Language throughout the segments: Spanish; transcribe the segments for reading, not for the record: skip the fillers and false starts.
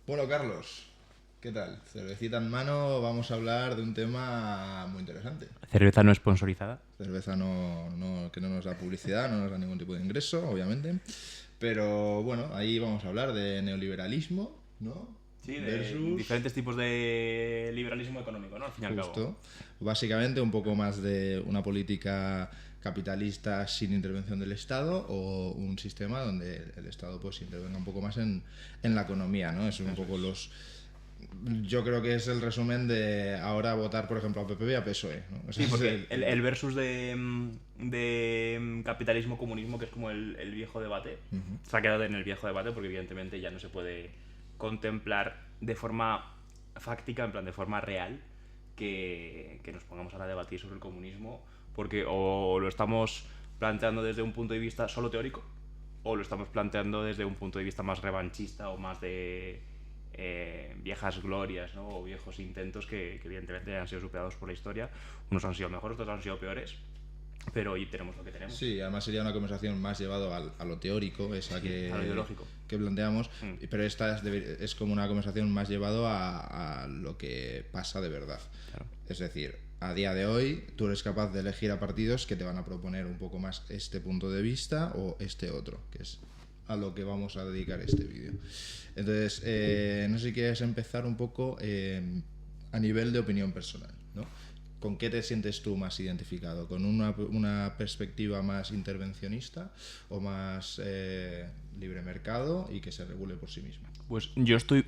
Bueno, Carlos, ¿qué tal? Cervecita en mano, vamos a hablar de un tema muy interesante. Cerveza no sponsorizada. Cerveza que no nos da publicidad, no nos da ningún tipo de ingreso, obviamente. Pero bueno, ahí vamos a hablar de neoliberalismo, ¿no? Sí, de Versus, diferentes tipos de liberalismo económico, ¿no? Al fin y al cabo. justo, básicamente un poco más de una política capitalista sin intervención del Estado o un sistema donde el Estado pues intervenga un poco más en la economía, ¿no? Es un Eso poco es. yo creo que es el resumen de ahora votar, por ejemplo, a PP y a PSOE, ¿no? O sea, Sí, porque el versus de capitalismo-comunismo, que es como el viejo debate, se ha quedado en el viejo debate porque evidentemente ya no se puede contemplar de forma fáctica, en plan de forma real, que nos pongamos ahora a debatir sobre el comunismo, porque o lo estamos planteando desde un punto de vista solo teórico, o lo estamos planteando desde un punto de vista más revanchista o más de viejas glorias, ¿no? O viejos intentos que evidentemente han sido superados por la historia. Unos han sido mejores, otros han sido peores, pero hoy tenemos lo que tenemos. sí, además sería una conversación más llevado a lo teórico, esa Sí, a lo ideológico. que planteamos, pero esta es como una conversación más llevado a lo que pasa de verdad. Claro. Es decir, a día de hoy tú eres capaz de elegir a partidos que te van a proponer un poco más este punto de vista o este otro, que es a lo que vamos a dedicar este vídeo. Entonces, no sé si quieres empezar un poco a nivel de opinión personal, ¿no? ¿Con qué te sientes tú más identificado? ¿Con una perspectiva más intervencionista o más libre mercado y que se regule por sí misma? Pues yo estoy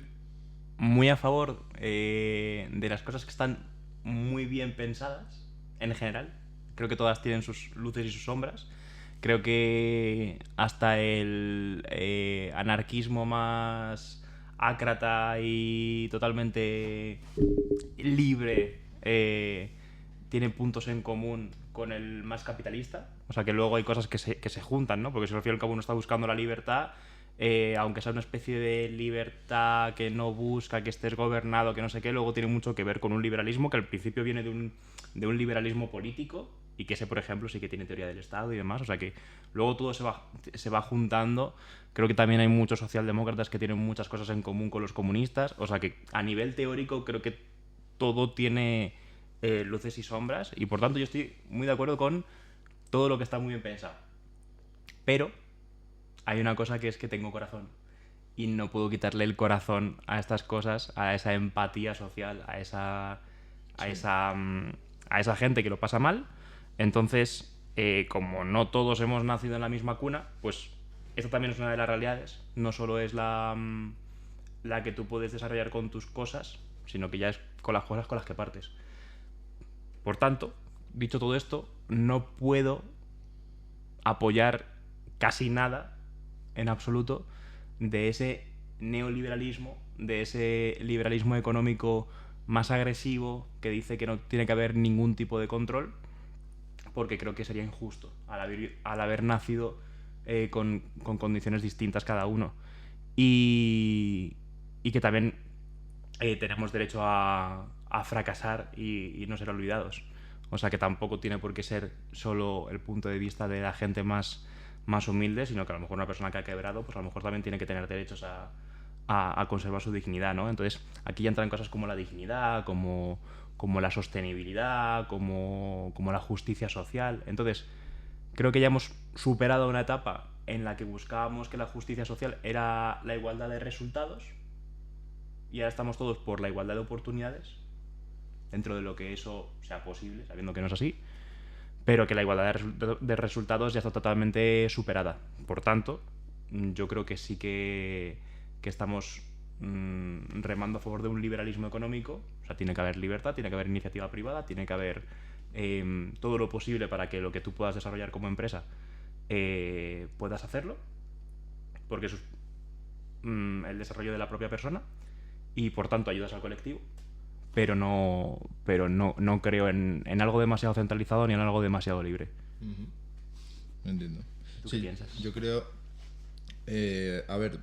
muy a favor de las cosas que están muy bien pensadas, en general. Creo que todas tienen sus luces y sus sombras. Creo que hasta el anarquismo más ácrata y totalmente libre tiene puntos en común con el más capitalista. O sea que luego hay cosas que se juntan, ¿no? Porque si al fin y al cabo uno está buscando la libertad, aunque sea una especie de libertad que no busca que estés gobernado, que no sé qué, luego tiene mucho que ver con un liberalismo que al principio viene de un liberalismo político y que ese, por ejemplo, sí que tiene teoría del Estado y demás. O sea que luego todo se va juntando. Creo que también hay muchos socialdemócratas que tienen muchas cosas en común con los comunistas. O sea que a nivel teórico creo que todo tiene luces y sombras y por tanto yo estoy muy de acuerdo con todo lo que está muy bien pensado. Pero hay una cosa que es que tengo corazón y no puedo quitarle el corazón a estas cosas, a esa empatía social, a Sí. esa, a esa gente que lo pasa mal. Entonces, como no todos hemos nacido en la misma cuna, pues esta también es una de las realidades. No solo es la que tú puedes desarrollar con tus cosas, sino que ya es con las cosas con las que partes. Por tanto, dicho todo esto, no puedo apoyar casi nada, en absoluto, de ese neoliberalismo, de ese liberalismo económico más agresivo que dice que no tiene que haber ningún tipo de control, porque creo que sería injusto al haber nacido con condiciones distintas cada uno. Y que también tenemos derecho a fracasar y no ser olvidados. O sea que tampoco tiene por qué ser solo el punto de vista de la gente más humilde, sino que a lo mejor una persona que ha quebrado, pues a lo mejor también tiene que tener derechos a conservar su dignidad, ¿no? Entonces aquí ya entran cosas como la dignidad, como la sostenibilidad, como la justicia social. Entonces creo que ya hemos superado una etapa en la que buscábamos que la justicia social era la igualdad de resultados y ahora estamos todos por la igualdad de oportunidades, dentro de lo que eso sea posible, sabiendo que no es así, pero que la igualdad de resultados ya está totalmente superada. Por tanto, yo creo que sí que estamos remando a favor de un liberalismo económico. O sea, tiene que haber libertad, tiene que haber iniciativa privada, tiene que haber todo lo posible para que lo que tú puedas desarrollar como empresa puedas hacerlo, porque eso es el desarrollo de la propia persona y por tanto ayudas al colectivo, no creo en algo demasiado centralizado ni en algo demasiado libre. Entiendo. ¿Tú qué Sí, piensas? yo creo, a ver,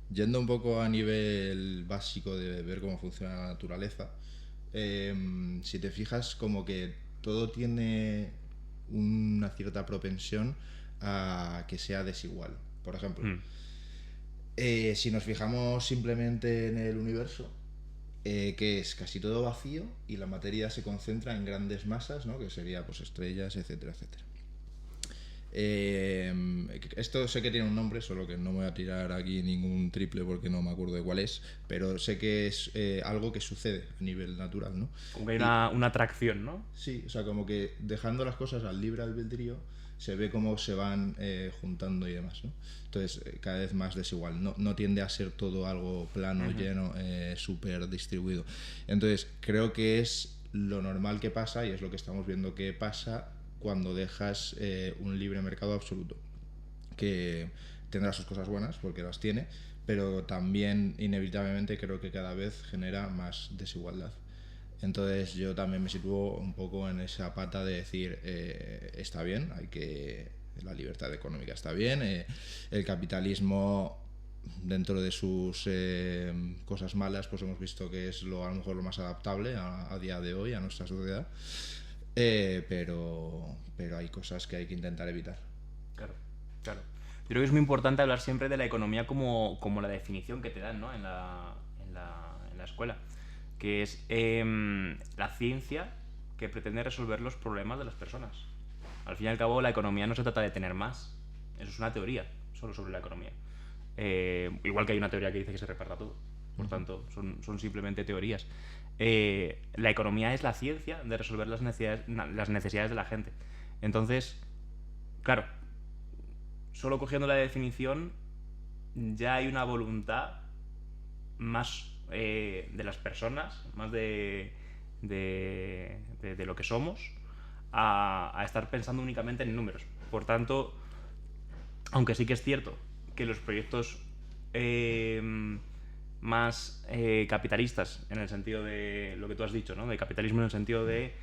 yendo un poco a nivel básico de ver cómo funciona la naturaleza, si te fijas como que todo tiene una cierta propensión a que sea desigual. Por ejemplo, Si nos fijamos simplemente en el universo, que es casi todo vacío y la materia se concentra en grandes masas, ¿no? Que sería pues estrellas, etcétera, etcétera. Esto sé que tiene un nombre, solo que no me voy a tirar aquí ningún triple porque no me acuerdo de cuál es, pero sé que es algo que sucede a nivel natural, ¿no? Como que hay Y, una atracción, ¿no? sí, o sea, como que dejando las cosas al libre albedrío, se ve cómo se van juntando y demás, ¿no? Entonces, cada vez más desigual. No tiende a ser todo algo plano, lleno, súper distribuido. Entonces, creo que es lo normal que pasa y es lo que estamos viendo que pasa cuando dejas un libre mercado absoluto. Que tendrá sus cosas buenas, porque las tiene, pero también inevitablemente creo que cada vez genera más desigualdad. Entonces yo también me sitúo un poco en esa pata de decir, está bien, la libertad económica está bien, el capitalismo dentro de sus cosas malas, pues hemos visto que es a lo mejor lo más adaptable a día de hoy a nuestra sociedad, pero hay cosas que hay que intentar evitar. Claro, claro. Yo creo que es muy importante hablar siempre de la economía como la definición que te dan, ¿no? En la escuela, que es la ciencia que pretende resolver los problemas de las personas. Al fin y al cabo, la economía no se trata de tener más. Eso es una teoría, solo sobre la economía. Igual que hay una teoría que dice que se reparta todo. Por tanto, son simplemente teorías. La economía es la ciencia de resolver las necesidades de la gente. Entonces, claro, solo cogiendo la definición ya hay una voluntad más de las personas, más de lo que somos, a estar pensando únicamente en números. Por tanto, aunque sí que es cierto que los proyectos más capitalistas, en el sentido de lo que tú has dicho, ¿no? De capitalismo en el sentido de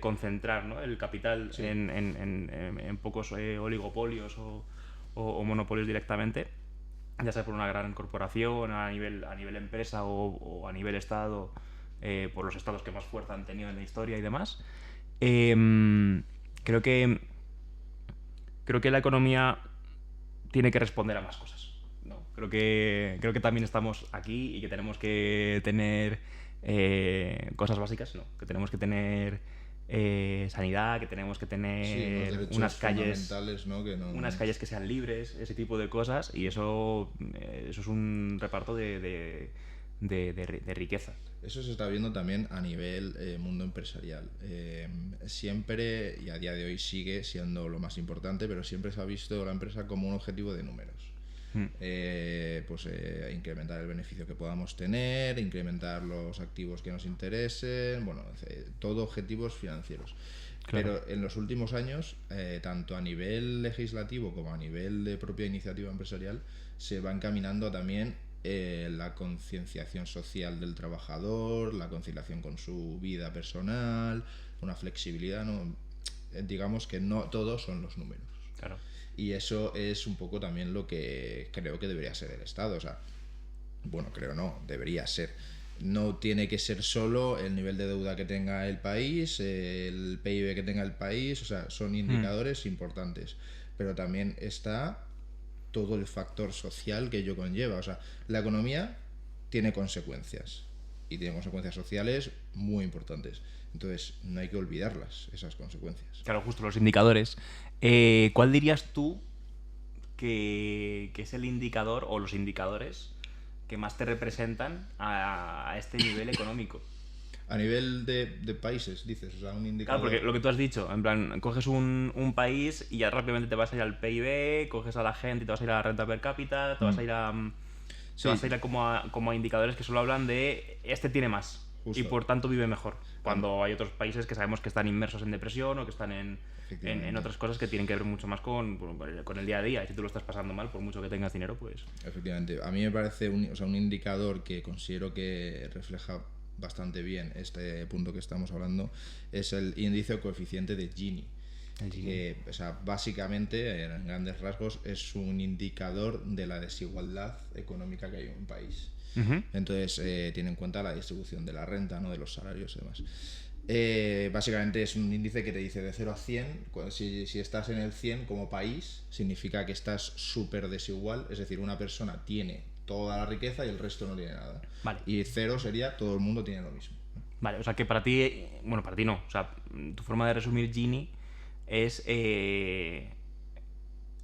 concentrar, ¿no? El capital Sí. en pocos oligopolios o monopolios directamente, ya sea por una gran corporación a nivel empresa o a nivel estado, por los estados que más fuerza han tenido en la historia y demás. Creo que la economía tiene que responder a más cosas, ¿no? Creo que también estamos aquí y que tenemos que tener cosas básicas, ¿no? Que tenemos que tener sanidad, que tenemos que Sí, unos tener derechos unas calles, fundamentales, ¿no? unas calles que sean libres, ese tipo de cosas, y eso es un reparto de riqueza. Eso se está viendo también a nivel mundo empresarial. Siempre, y a día de hoy sigue siendo lo más importante, pero siempre se ha visto la empresa como un objetivo de números. Incrementar el beneficio que podamos tener, incrementar los activos que nos interesen, bueno, todo objetivos financieros. Claro. Pero en los últimos años, tanto a nivel legislativo como a nivel de propia iniciativa empresarial, se va encaminando también la concienciación social del trabajador, la conciliación con su vida personal, una flexibilidad, ¿no? Digamos que no todos son los números. Claro. Y eso es un poco también lo que creo que debería ser el Estado. O sea, bueno, creo no, debería ser. No tiene que ser solo el nivel de deuda que tenga el país, el PIB que tenga el país, o sea, son indicadores importantes. Pero también está todo el factor social que ello conlleva. O sea, la economía tiene consecuencias y tiene consecuencias sociales muy importantes. Entonces, no hay que olvidarlas, esas consecuencias. Claro, justo los indicadores. ¿Cuál dirías tú que es el indicador o los indicadores que más te representan a este nivel económico? A nivel de países, dices, o sea, un indicador. Claro, porque lo que tú has dicho, en plan, coges un país y ya rápidamente te vas a ir al PIB, coges a la gente y te vas a ir a la renta per cápita, te vas a ir a... Sí. Te vas a ir como a indicadores que solo hablan de este tiene más. Justo. Y por tanto vive mejor. Cuando hay otros países que sabemos que están inmersos en depresión o que están en otras cosas que tienen que ver mucho más con el día a día. Y si tú lo estás pasando mal, por mucho que tengas dinero, pues... Efectivamente. A mí me parece un indicador que considero que refleja bastante bien este punto que estamos hablando, es el índice o coeficiente de Gini. Que, o sea, básicamente, en grandes rasgos, es un indicador de la desigualdad económica que hay en un país. Entonces, tiene en cuenta la distribución de la renta, ¿no? De los salarios y demás. Básicamente es un índice que te dice de 0 a 100. Si estás en el 100 como país, significa que estás súper desigual. Es decir, una persona tiene toda la riqueza y el resto no tiene nada. Vale. Y 0 sería todo el mundo tiene lo mismo. Vale, o sea que para ti, bueno, para ti no, o sea, tu forma de resumir Gini es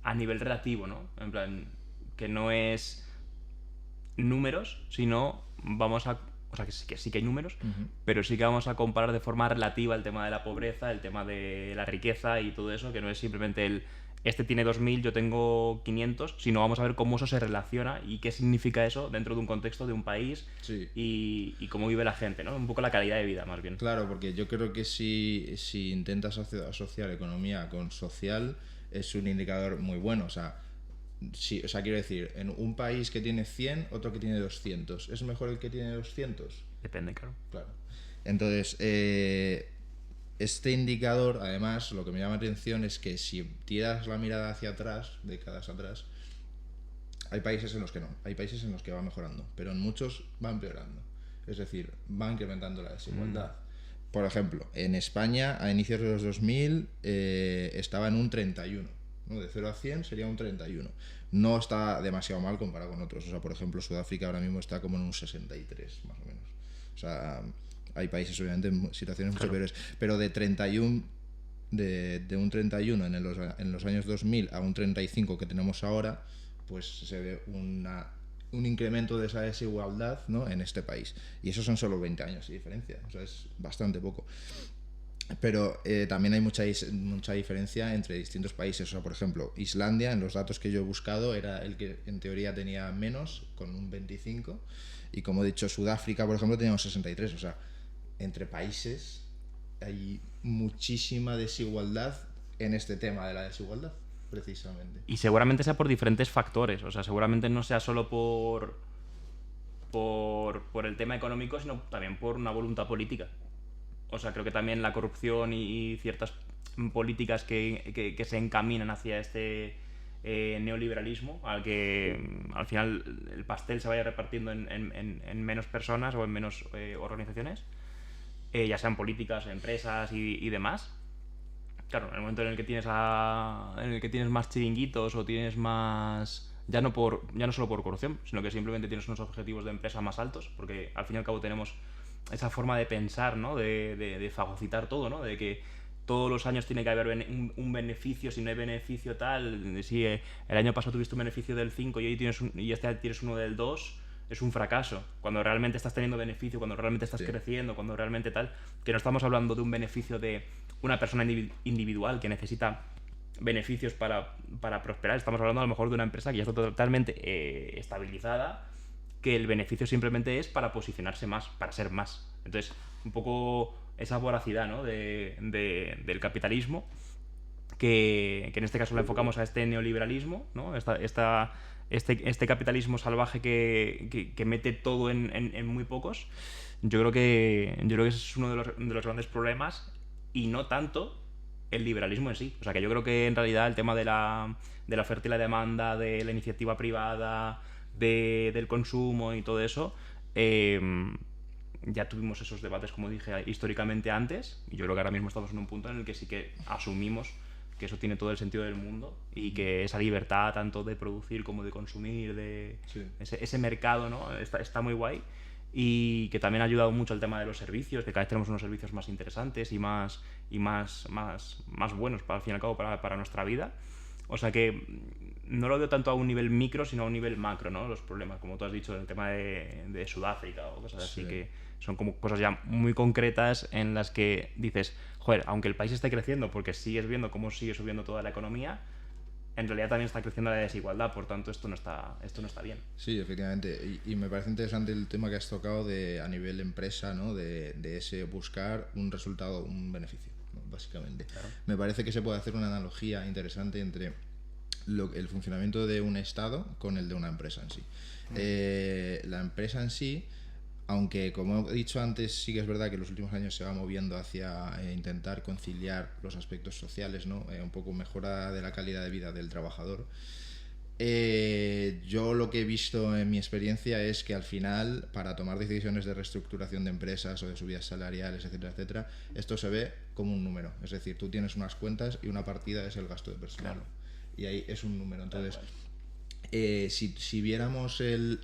a nivel relativo, ¿no? En plan, que no es números, sino vamos a... O sea, que sí que hay números, pero sí que vamos a comparar de forma relativa el tema de la pobreza, el tema de la riqueza y todo eso, que no es simplemente el este tiene 2000, yo tengo 500, sino vamos a ver cómo eso se relaciona y qué significa eso dentro de un contexto de un país Sí. y cómo vive la gente, ¿no? Un poco la calidad de vida, más bien. Claro, porque yo creo que si intentas asociar economía con social, es un indicador muy bueno. O sea, sí, o sea, quiero decir, en un país que tiene 100, otro que tiene 200, ¿es mejor el que tiene 200? Depende, claro. Claro. Entonces, este indicador, además, lo que me llama la atención es que si tiras la mirada hacia atrás, décadas atrás, hay países en los que no, hay países en los que va mejorando, pero en muchos va empeorando. Es decir, va incrementando la desigualdad. Por ejemplo, en España, a inicios de los 2000, estaba en un 31. ¿No? De 0 a 100 sería un 31. No está demasiado mal comparado con otros. O sea, por ejemplo, Sudáfrica ahora mismo está como en un 63, más o menos. O sea, hay países, obviamente, en situaciones mucho peores. Pero de 31, de un 31 en los años 2000 a un 35 que tenemos ahora, pues se ve un incremento de esa desigualdad, ¿no? En este país. Y eso son solo 20 años de diferencia. O sea, es bastante poco. Pero también hay mucha diferencia entre distintos países. O sea, por ejemplo, Islandia, en los datos que yo he buscado, era el que en teoría tenía menos, con un 25. Y como he dicho, Sudáfrica, por ejemplo, tenía un 63. O sea, entre países hay muchísima desigualdad en este tema de la desigualdad, precisamente. Y seguramente sea por diferentes factores. O sea, seguramente no sea solo por el tema económico, sino también por una voluntad política. O sea, creo que también la corrupción y ciertas políticas que se encaminan hacia este neoliberalismo, al que al final el pastel se vaya repartiendo en menos personas o en menos organizaciones, ya sean políticas, empresas y demás. Claro, en el momento en el que tienes más chiringuitos o tienes más... Ya no solo por corrupción, sino que simplemente tienes unos objetivos de empresa más altos, porque al fin y al cabo tenemos esa forma de pensar, ¿no? De fagocitar todo, ¿no? De que todos los años tiene que haber un beneficio, si no hay beneficio tal, si el año pasado tuviste un beneficio del 5 y este año tienes uno del 2, es un fracaso. Cuando realmente estás teniendo beneficio, cuando realmente estás creciendo, cuando realmente tal, que no estamos hablando de un beneficio de una persona individual que necesita beneficios para prosperar, estamos hablando a lo mejor de una empresa que ya está totalmente estabilizada, que el beneficio simplemente es para posicionarse más, para ser más. Entonces, un poco esa voracidad, ¿no? del capitalismo, que en este caso lo enfocamos a este neoliberalismo, ¿no? Este capitalismo salvaje que mete todo en muy pocos. Yo creo que ese es uno de los grandes problemas, y no tanto el liberalismo en sí. O sea, que yo creo que en realidad el tema de la oferta y la demanda, de la iniciativa privada, del consumo y todo eso, ya tuvimos esos debates, como dije, históricamente antes, y yo creo que ahora mismo estamos en un punto en el que sí que asumimos que eso tiene todo el sentido del mundo y que esa libertad tanto de producir como de consumir, Sí. ese mercado, ¿no? Está muy guay, y que también ha ayudado mucho el tema de los servicios, que cada vez tenemos unos servicios más interesantes y más buenos, al fin y al cabo, para nuestra vida. O sea que no lo veo tanto a un nivel micro, sino a un nivel macro, ¿no? Los problemas, como tú has dicho, en el tema de Sudáfrica o cosas así, que son como cosas ya muy concretas en las que dices, joder, aunque el país esté creciendo, porque sigues viendo cómo sigue subiendo toda la economía, en realidad también está creciendo la desigualdad, por tanto esto no está bien. Sí, efectivamente. Y me parece interesante el tema que has tocado a nivel empresa, ¿no? De ese buscar un resultado, un beneficio, ¿no? Básicamente. Claro. Me parece que se puede hacer una analogía interesante entre el funcionamiento de un Estado con el de una empresa en sí. La empresa en sí, aunque como he dicho antes, sí que es verdad que en los últimos años se va moviendo hacia intentar conciliar los aspectos sociales, ¿no? Un poco mejora de la calidad de vida del trabajador. Yo lo que he visto en mi experiencia es que al final, para tomar decisiones de reestructuración de empresas o de subidas salariales, etcétera, etcétera, esto se ve como un número. Es decir, tú tienes unas cuentas y una partida es el gasto de personal. Claro. Y ahí es un número. Entonces, si viéramos el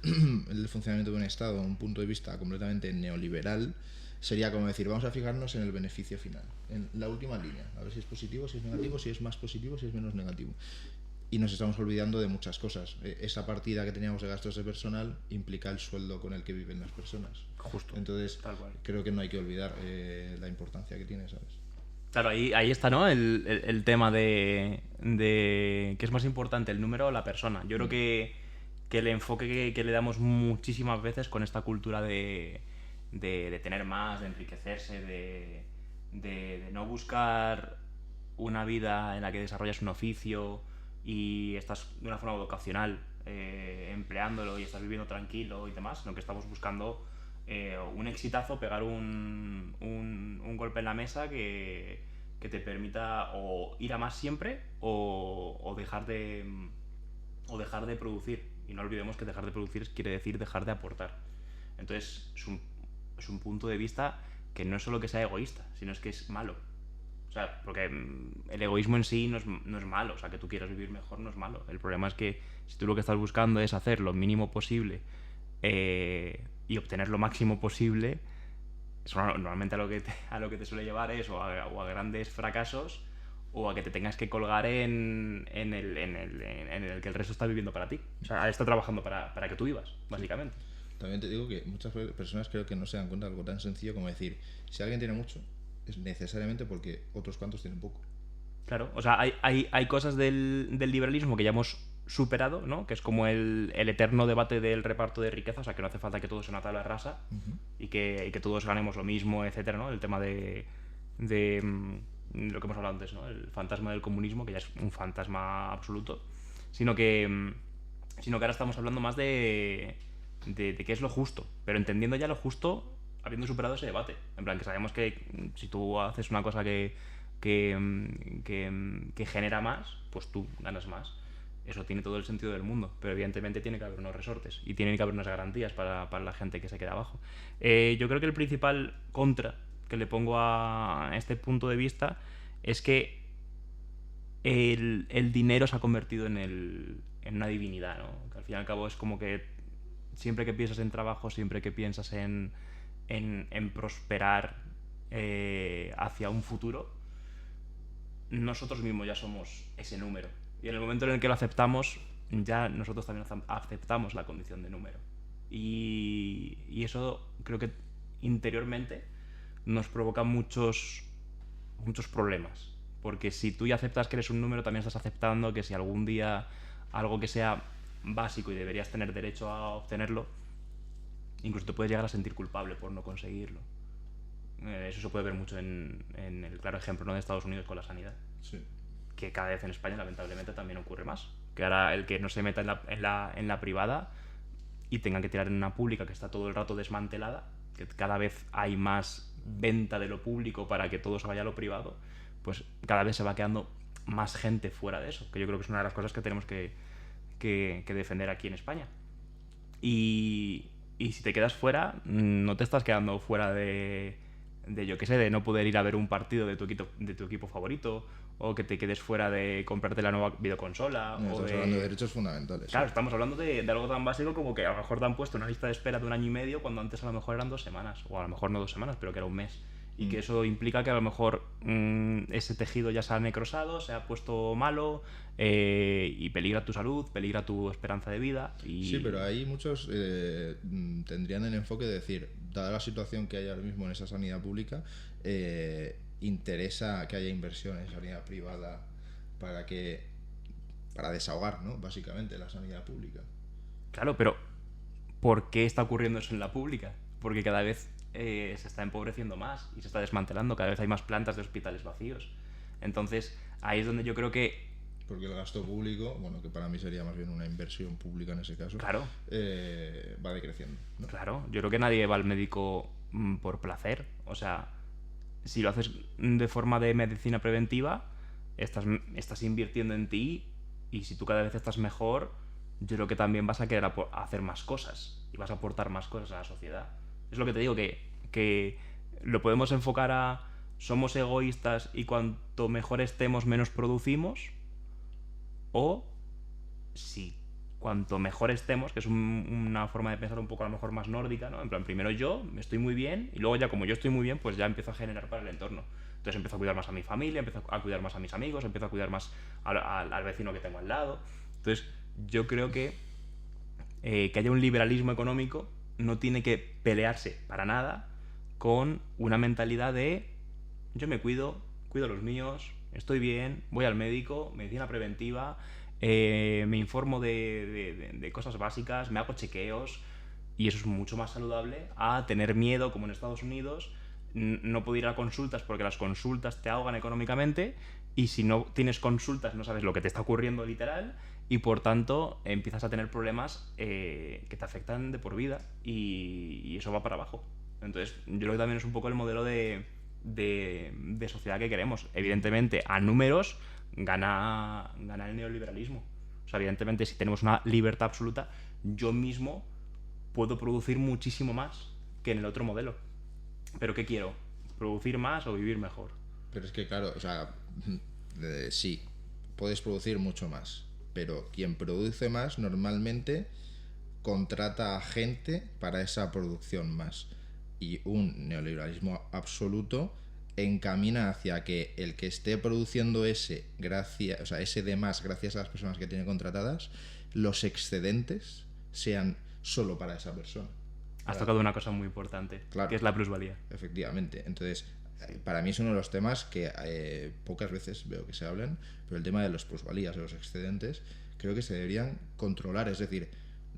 funcionamiento de un Estado desde un punto de vista completamente neoliberal, sería como decir, vamos a fijarnos en el beneficio final, en la última línea, a ver si es positivo, si es negativo, si es más positivo, si es menos negativo. Y nos estamos olvidando de muchas cosas. Esa partida que teníamos de gastos de personal implica el sueldo con el que viven las personas. Justo. Entonces, Tal cual. creo que no hay que olvidar la importancia que tiene, ¿sabes? Claro, ahí está, ¿no? El tema de qué es más importante, el número o la persona. Yo creo que el enfoque que le damos muchísimas veces con esta cultura de tener más, de enriquecerse, de no buscar una vida en la que desarrollas un oficio y estás de una forma vocacional empleándolo y estás viviendo tranquilo y demás, sino que estamos buscando un exitazo, pegar un golpe en la mesa que te permita o ir a más siempre o dejar de producir. Y no olvidemos que dejar de producir quiere decir dejar de aportar. Entonces es un punto de vista que no es solo que sea egoísta, sino es que es malo. O sea, porque el egoísmo en sí no es malo. O sea, que tú quieras vivir mejor no es malo. El problema es que si tú lo que estás buscando es hacer lo mínimo posible y obtener lo máximo posible, eso normalmente a lo que te suele llevar es o a grandes fracasos o a que te tengas que colgar en el que el resto está viviendo para ti. O sea, está trabajando para que tú vivas, básicamente. También te digo que muchas personas creo que no se dan cuenta de algo tan sencillo como decir, si alguien tiene mucho, es necesariamente porque otros cuantos tienen poco. Claro, o sea, hay cosas del liberalismo que ya hemos superado, ¿no? Que es como el eterno debate del reparto de riqueza, o sea, que no hace falta que todo sea una tabla rasa y que todos ganemos lo mismo, etcétera, ¿no? El tema de lo que hemos hablado antes, ¿no? El fantasma del comunismo, que ya es un fantasma absoluto, sino que ahora estamos hablando más de qué es lo justo, pero entendiendo ya lo justo habiendo superado ese debate. En plan, que sabemos que si tú haces una cosa que genera más, pues tú ganas más. Eso tiene todo el sentido del mundo, pero evidentemente tiene que haber unos resortes y tiene que haber unas garantías para la gente que se queda abajo. Yo creo que el principal contra que le pongo a este punto de vista es que el dinero se ha convertido en una divinidad, ¿no? Que al fin y al cabo es como que siempre que piensas en trabajo, siempre que piensas en prosperar hacia un futuro, nosotros mismos ya somos ese número. Y en el momento en el que lo aceptamos, ya nosotros también aceptamos la condición de número. Y eso creo que interiormente nos provoca muchos problemas. Porque si tú ya aceptas que eres un número, también estás aceptando que si algún día algo que sea básico y deberías tener derecho a obtenerlo, incluso te puedes llegar a sentir culpable por no conseguirlo. Eso se puede ver mucho en el claro ejemplo, ¿no?, de Estados Unidos con la sanidad. Sí. Que cada vez en España lamentablemente también ocurre más. Que ahora el que no se meta en la privada y tenga que tirar en una pública que está todo el rato desmantelada, que cada vez hay más venta de lo público para que todo se vaya a lo privado, pues cada vez se va quedando más gente fuera de eso, que yo creo que es una de las cosas que tenemos que defender aquí en España. Y si te quedas fuera, no te estás quedando fuera de yo qué sé, de no poder ir a ver un partido de tu equipo favorito, o que te quedes fuera de comprarte la nueva videoconsola. Estamos hablando de derechos fundamentales. Claro, estamos hablando de algo tan básico como que a lo mejor te han puesto una lista de espera de 1 año y medio cuando antes a lo mejor eran 2 semanas, o a lo mejor no 2 semanas, pero que era un mes. Y que eso implica que a lo mejor ese tejido ya se ha necrosado, se ha puesto malo y peligra tu salud, peligra tu esperanza de vida. Sí, pero ahí muchos tendrían el enfoque de decir, dada la situación que hay ahora mismo en esa sanidad pública, interesa que haya inversión en sanidad privada para desahogar, ¿no?, básicamente la sanidad pública. Claro, pero ¿por qué está ocurriendo eso en la pública? Porque cada vez se está empobreciendo más y se está desmantelando, cada vez hay más plantas de hospitales vacíos. Entonces, ahí es donde yo creo que... Porque el gasto público, bueno, que para mí sería más bien una inversión pública en ese caso, claro, va decreciendo, ¿no? Claro, yo creo que nadie va al médico por placer. O sea, si lo haces de forma de medicina preventiva, estás invirtiendo en ti, y si tú cada vez estás mejor, yo creo que también vas a querer hacer más cosas y vas a aportar más cosas a la sociedad. Es lo que te digo, que lo podemos enfocar a somos egoístas y cuanto mejor estemos, menos producimos, o si cuanto mejor estemos, que es una forma de pensar un poco a lo mejor más nórdica, ¿no? En plan, primero yo estoy muy bien y luego ya como yo estoy muy bien, pues ya empiezo a generar para el entorno. Entonces empiezo a cuidar más a mi familia, empiezo a cuidar más a mis amigos, empiezo a cuidar más al vecino que tengo al lado. Entonces yo creo que haya un liberalismo económico no tiene que pelearse para nada con una mentalidad de yo me cuido, cuido a los míos, estoy bien, voy al médico, medicina preventiva, me informo de cosas básicas, me hago chequeos, y eso es mucho más saludable a tener miedo, como en Estados Unidos, no puedo ir a consultas porque las consultas te ahogan económicamente, y si no tienes consultas no sabes lo que te está ocurriendo literal, y por tanto empiezas a tener problemas que te afectan de por vida, y eso va para abajo. Entonces yo creo que también es un poco el modelo de sociedad que queremos. Evidentemente, a números gana el neoliberalismo. O sea, evidentemente, si tenemos una libertad absoluta, yo mismo puedo producir muchísimo más que en el otro modelo. ¿Pero qué quiero? ¿Producir más o vivir mejor? Pero es que, claro, o sea, sí, puedes producir mucho más, pero quien produce más normalmente contrata a gente para esa producción más. Y un neoliberalismo absoluto encamina hacia que el que esté produciendo ese de más gracias a las personas que tiene contratadas, los excedentes sean solo para esa persona. Has tocado una cosa muy importante, Claro, que es la plusvalía. efectivamente. Entonces, para mí es uno de los temas que pocas veces veo que se hablan, pero el tema de los plusvalías, de los excedentes, creo que se deberían controlar. Es decir,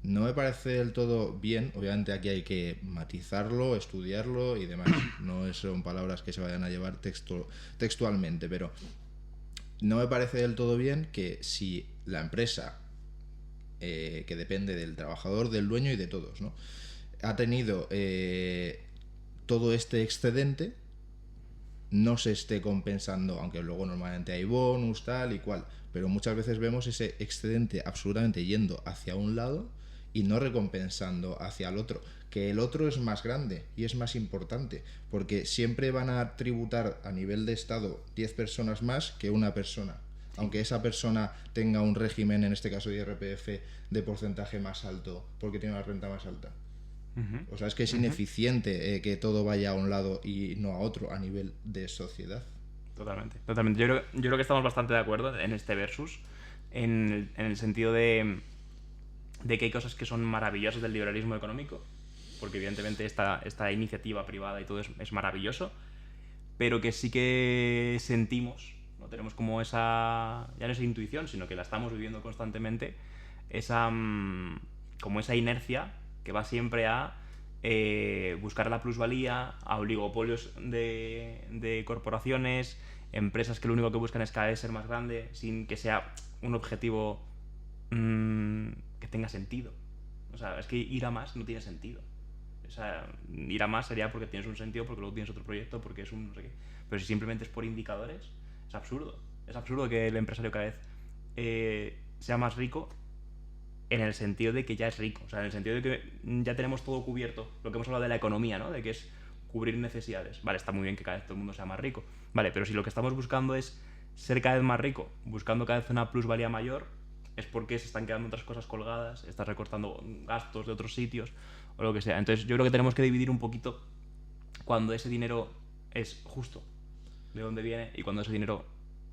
no me parece del todo bien, obviamente aquí hay que matizarlo, estudiarlo y demás. No son palabras que se vayan a llevar textualmente, pero no me parece del todo bien que si la empresa, que depende del trabajador, del dueño y de todos, ¿no?, ha tenido todo este excedente, no se esté compensando, aunque luego normalmente hay bonus, tal y cual, pero muchas veces vemos ese excedente absolutamente yendo hacia un lado y no recompensando hacia el otro, que el otro es más grande y es más importante, porque siempre van a tributar a nivel de Estado 10 personas más que una persona, aunque esa persona tenga un régimen, en este caso de IRPF, de porcentaje más alto, porque tiene una renta más alta. O sea, es que es ineficiente que todo vaya a un lado y no a otro a nivel de sociedad. Totalmente, totalmente. Yo creo que estamos bastante de acuerdo en este versus, en el sentido de que hay cosas que son maravillosas del liberalismo económico, porque evidentemente esta iniciativa privada y todo es maravilloso, pero que sí que sentimos, no tenemos como esa, ya no es intuición, sino que la estamos viviendo constantemente, como esa inercia que va siempre a buscar la plusvalía, a oligopolios de corporaciones, empresas que lo único que buscan es cada vez ser más grande, sin que sea un objetivo que tenga sentido. O sea, es que ir a más no tiene sentido. O sea, ir a más sería porque tienes un sentido, porque luego tienes otro proyecto, porque es un no sé qué. Pero si simplemente es por indicadores, es absurdo. Es absurdo que el empresario cada vez sea más rico, en el sentido de que ya es rico. O sea, en el sentido de que ya tenemos todo cubierto. Lo que hemos hablado de la economía, ¿no? De que es cubrir necesidades. Vale, está muy bien que cada vez todo el mundo sea más rico. Vale, pero si lo que estamos buscando es ser cada vez más rico, buscando cada vez una plusvalía mayor, es porque se están quedando otras cosas colgadas, estás recortando gastos de otros sitios o lo que sea. Entonces yo creo que tenemos que dividir un poquito cuando ese dinero es justo, de dónde viene, y cuando ese dinero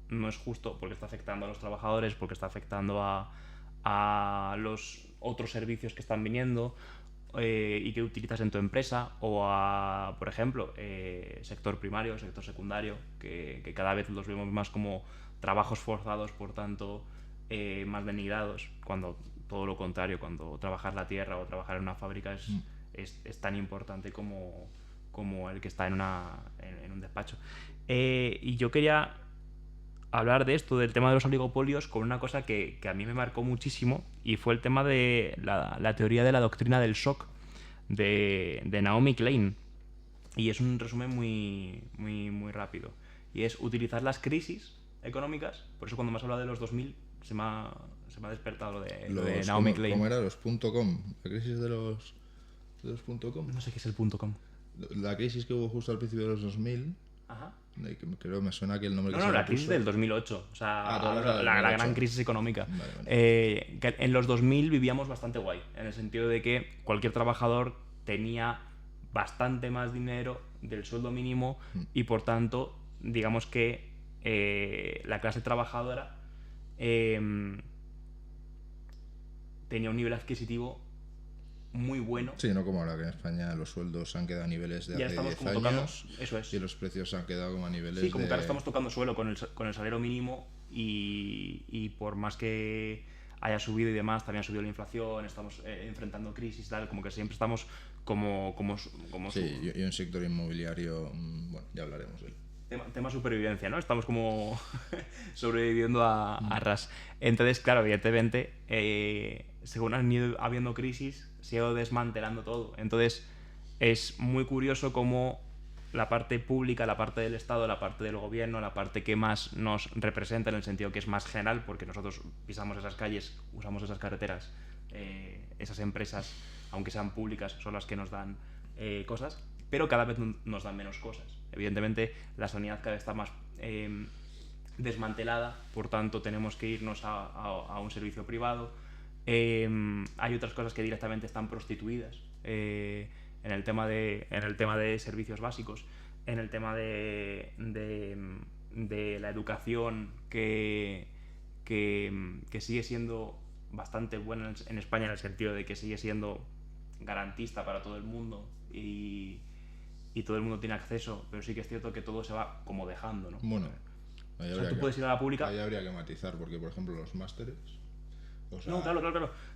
no es justo porque está afectando a los trabajadores, porque está afectando a los otros servicios que están viniendo y que utilizas en tu empresa, o a, por ejemplo, sector primario, sector secundario, que cada vez los vemos más como trabajos forzados, por tanto más denigrados, cuando todo lo contrario, cuando trabajar la tierra o trabajar en una fábrica es tan importante como el que está en un despacho. Y yo quería hablar de esto, del tema de los oligopolios, con una cosa que a mí me marcó muchísimo, y fue el tema de la teoría de la doctrina del shock de Naomi Klein. Y es un resumen muy, muy, muy rápido. Y es utilizar las crisis económicas, por eso cuando me has hablado de los 2000, se me ha despertado lo de Naomi ¿cómo, Klein. ¿Cómo era? Los .com. La crisis de los .com. No sé qué es el .com. La crisis que hubo justo al principio de los 2000. Ajá. Creo me suena que el nombre que se No, le la crisis puso. del 2008. O sea, tú hablas de la 2008. gran crisis económica. Vale. Que en los 2000 vivíamos bastante guay, en el sentido de que cualquier trabajador tenía bastante más dinero del sueldo mínimo y por tanto, digamos que la clase trabajadora tenía un nivel adquisitivo muy bueno. Sí, no como ahora que en España los sueldos han quedado a niveles de Ya hace estamos 10 como años tocando, eso es. y los precios han quedado como a niveles Sí, como de... que ahora estamos tocando suelo con el salario mínimo y por más que haya subido y demás, también ha subido la inflación, estamos enfrentando crisis y tal, como que siempre estamos como Sí, y un sector inmobiliario, bueno, ya hablaremos de él. tema supervivencia, ¿no? Estamos como sobreviviendo a ras. Entonces, claro, evidentemente, según han ido habiendo crisis, se ha ido desmantelando todo. Entonces, es muy curioso cómo la parte pública, la parte del Estado, la parte del gobierno, la parte que más nos representa en el sentido que es más general, porque nosotros pisamos esas calles, usamos esas carreteras, esas empresas, aunque sean públicas, son las que nos dan cosas, pero cada vez nos dan menos cosas. Evidentemente, la sanidad cada vez está más desmantelada, por tanto tenemos que irnos a un servicio privado. Hay otras cosas que directamente están prostituidas en el tema de servicios básicos, en el tema de la educación que sigue siendo bastante buena en España, en el sentido de que sigue siendo garantista para todo el mundo y todo el mundo tiene acceso, pero sí que es cierto que todo se va como dejando, ¿no? Bueno, tú puedes ir a la pública. Ahí habría que matizar, porque por ejemplo los másteres... No,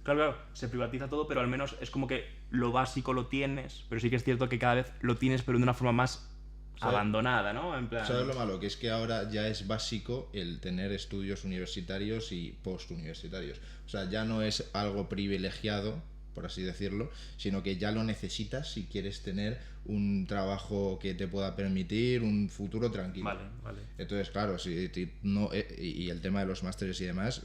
claro, se privatiza todo, pero al menos es como que lo básico lo tienes, pero sí que es cierto que cada vez lo tienes, pero de una forma más abandonada, ¿no? En plan... ¿Sabes lo malo? Que es que ahora ya es básico el tener estudios universitarios y postuniversitarios. O sea, ya no es algo privilegiado, por así decirlo, sino que ya lo necesitas si quieres tener un trabajo que te pueda permitir un futuro tranquilo. Vale. Entonces, claro, si no, y el tema de los másteres y demás...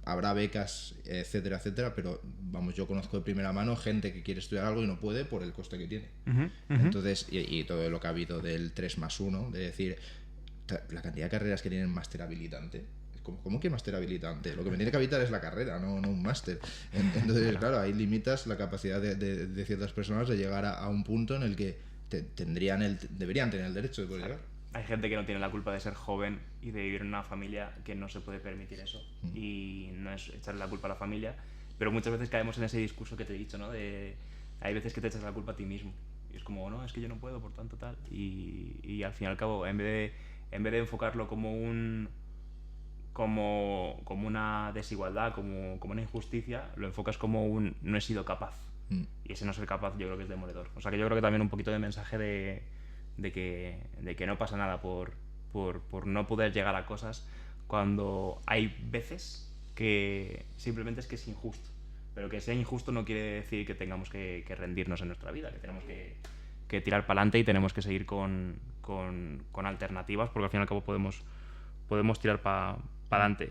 habrá becas, etcétera, pero vamos, yo conozco de primera mano gente que quiere estudiar algo y no puede por el coste que tiene. Entonces, y todo lo que ha habido del 3+1, de decir, la cantidad de carreras que tienen máster habilitante. ¿Cómo que máster habilitante? Lo que me tiene que habilitar es la carrera, no un máster. Entonces, claro, ahí limitas la capacidad de ciertas personas de llegar a un punto en el que deberían tener el derecho de poder llegar. Hay gente que no tiene la culpa de ser joven y de vivir en una familia que no se puede permitir eso. Y no es echarle la culpa a la familia, pero muchas veces caemos en ese discurso que te he dicho, ¿no? Hay veces que te echas la culpa a ti mismo. Y es como, no, es que yo no puedo, por tanto tal. Y al fin y al cabo, en vez de enfocarlo como una desigualdad, como una injusticia, lo enfocas como un no he sido capaz. Y ese no ser capaz yo creo que es demoledor. O sea que yo creo que también un poquito de mensaje de que no pasa nada por no poder llegar a cosas, cuando hay veces que simplemente es que es injusto. Pero que sea injusto no quiere decir que tengamos que rendirnos en nuestra vida, que tenemos que tirar para adelante y tenemos que seguir con alternativas, porque al fin y al cabo podemos tirar para adelante.